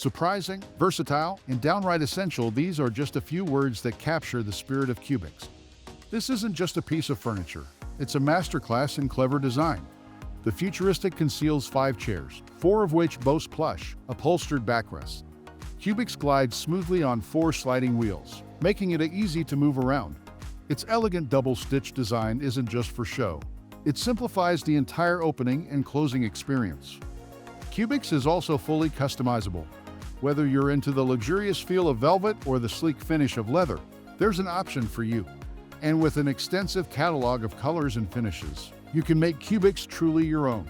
Surprising, versatile, and downright essential, these are just a few words that capture the spirit of Cubix. This isn't just a piece of furniture, it's a masterclass in clever design. The futuristic conceals 5 chairs, 4 of which boast plush, upholstered backrests. Cubix glides smoothly on 4 sliding wheels, making it easy to move around. Its elegant double-stitch design isn't just for show. It simplifies the entire opening and closing experience. Cubix is also fully customizable. Whether you're into the luxurious feel of velvet or the sleek finish of leather, there's an option for you. And with an extensive catalog of colors and finishes, you can make Cubix truly your own.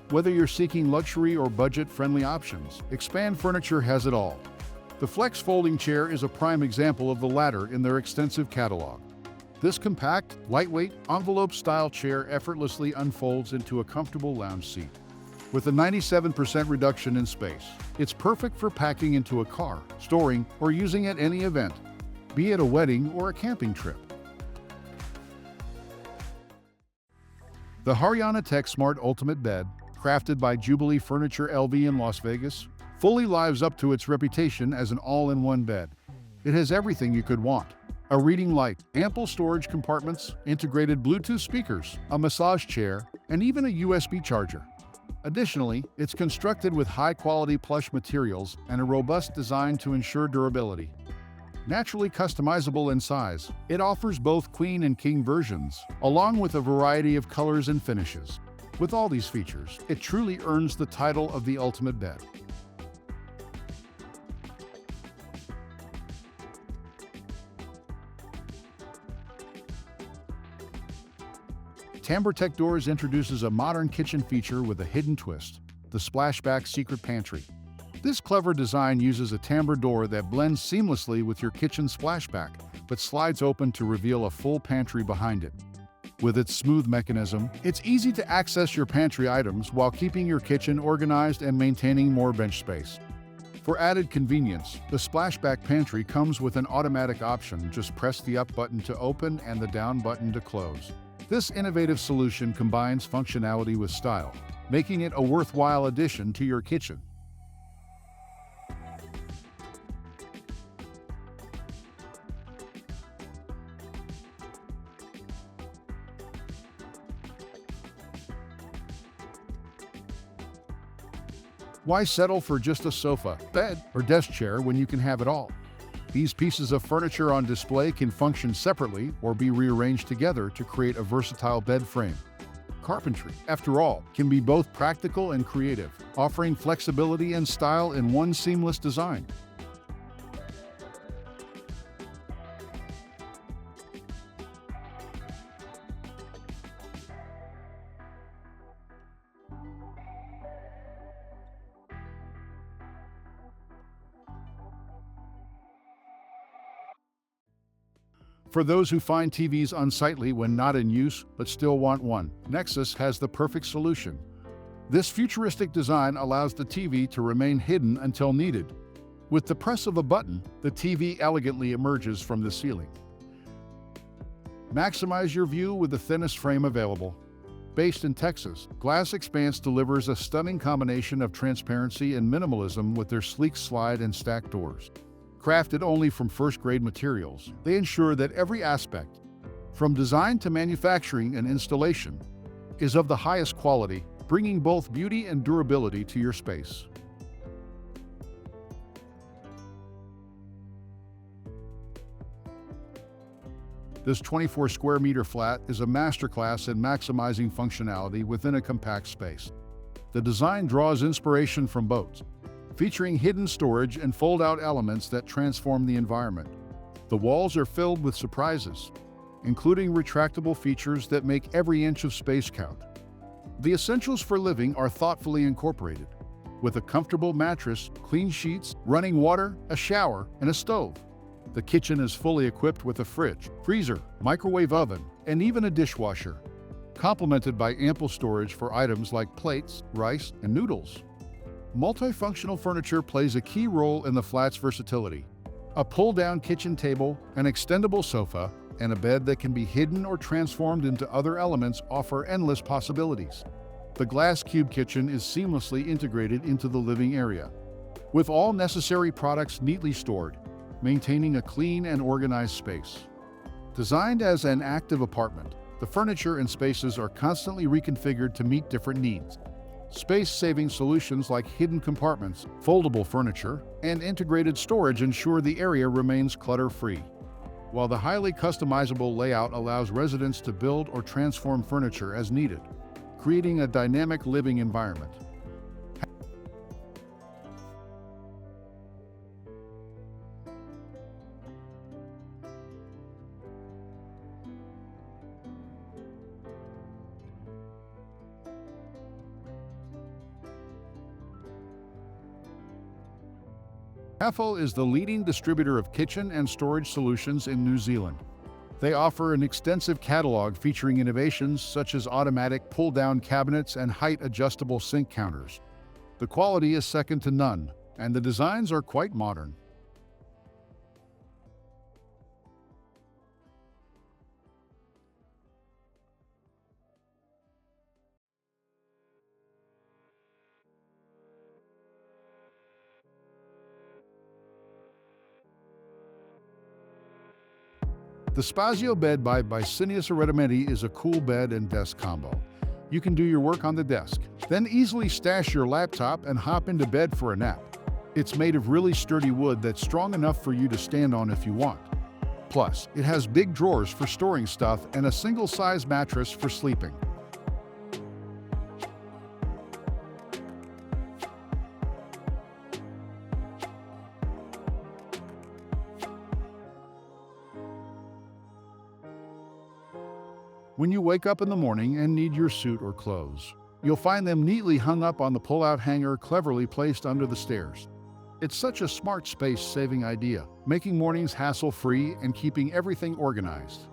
Whether you're seeking luxury or budget-friendly options, Expandfurniture has it all. The Flex folding chair is a prime example of the latter in their extensive catalog. This compact, lightweight, envelope-style chair effortlessly unfolds into a comfortable lounge seat. With a 97% reduction in space, it's perfect for packing into a car, storing, or using at any event, be it a wedding or a camping trip. The Häfele Tech Smart Ultimate Bed, crafted by Jubilee Furniture LV in Las Vegas, fully lives up to its reputation as an all-in-one bed. It has everything you could want. A reading light, ample storage compartments, integrated Bluetooth speakers, a massage chair, and even a USB charger. Additionally, it's constructed with high-quality plush materials and a robust design to ensure durability. Naturally customizable in size, it offers both queen and king versions, along with a variety of colors and finishes. With all these features, it truly earns the title of the ultimate bed. Tambortech Doors introduces a modern kitchen feature with a hidden twist, the Splashback Secret Pantry. This clever design uses a tambour door that blends seamlessly with your kitchen splashback, but slides open to reveal a full pantry behind it. With its smooth mechanism, it's easy to access your pantry items while keeping your kitchen organized and maintaining more bench space. For added convenience, the Splashback Pantry comes with an automatic option. Just press the up button to open and the down button to close. This innovative solution combines functionality with style, making it a worthwhile addition to your kitchen. Why settle for just a sofa, bed, or desk chair when you can have it all? These pieces of furniture on display can function separately or be rearranged together to create a versatile bed frame. Carpentry, after all, can be both practical and creative, offering flexibility and style in one seamless design. For those who find TVs unsightly when not in use but still want one, Nexus has the perfect solution. This futuristic design allows the TV to remain hidden until needed. With the press of a button, the TV elegantly emerges from the ceiling. Maximize your view with the thinnest frame available. Based in Texas, Glass Expanse delivers a stunning combination of transparency and minimalism with their sleek slide and stack doors. Crafted only from first-grade materials, they ensure that every aspect, from design to manufacturing and installation, is of the highest quality, bringing both beauty and durability to your space. This 24 square meter flat is a masterclass in maximizing functionality within a compact space. The design draws inspiration from boats, featuring hidden storage and fold-out elements that transform the environment. The walls are filled with surprises, including retractable features that make every inch of space count. The essentials for living are thoughtfully incorporated, with a comfortable mattress, clean sheets, running water, a shower, and a stove. The kitchen is fully equipped with a fridge, freezer, microwave oven, and even a dishwasher, complemented by ample storage for items like plates, rice, and noodles. Multifunctional furniture plays a key role in the flat's versatility. A pull-down kitchen table, an extendable sofa, and a bed that can be hidden or transformed into other elements offer endless possibilities. The glass cube kitchen is seamlessly integrated into the living area, with all necessary products neatly stored, maintaining a clean and organized space. Designed as an active apartment, the furniture and spaces are constantly reconfigured to meet different needs. Space-saving solutions like hidden compartments, foldable furniture, and integrated storage ensure the area remains clutter-free, while the highly customizable layout allows residents to build or transform furniture as needed, creating a dynamic living environment. Häfele is the leading distributor of kitchen and storage solutions in New Zealand. They offer an extensive catalog featuring innovations such as automatic pull-down cabinets and height-adjustable sink counters. The quality is second to none, and the designs are quite modern. The Spazio bed by Cinius Arredamenti is a cool bed and desk combo. You can do your work on the desk, then easily stash your laptop and hop into bed for a nap. It's made of really sturdy wood that's strong enough for you to stand on if you want. Plus, it has big drawers for storing stuff and a single-size mattress for sleeping. When you wake up in the morning and need your suit or clothes, you'll find them neatly hung up on the pull-out hanger cleverly placed under the stairs. It's such a smart space-saving idea, making mornings hassle-free and keeping everything organized.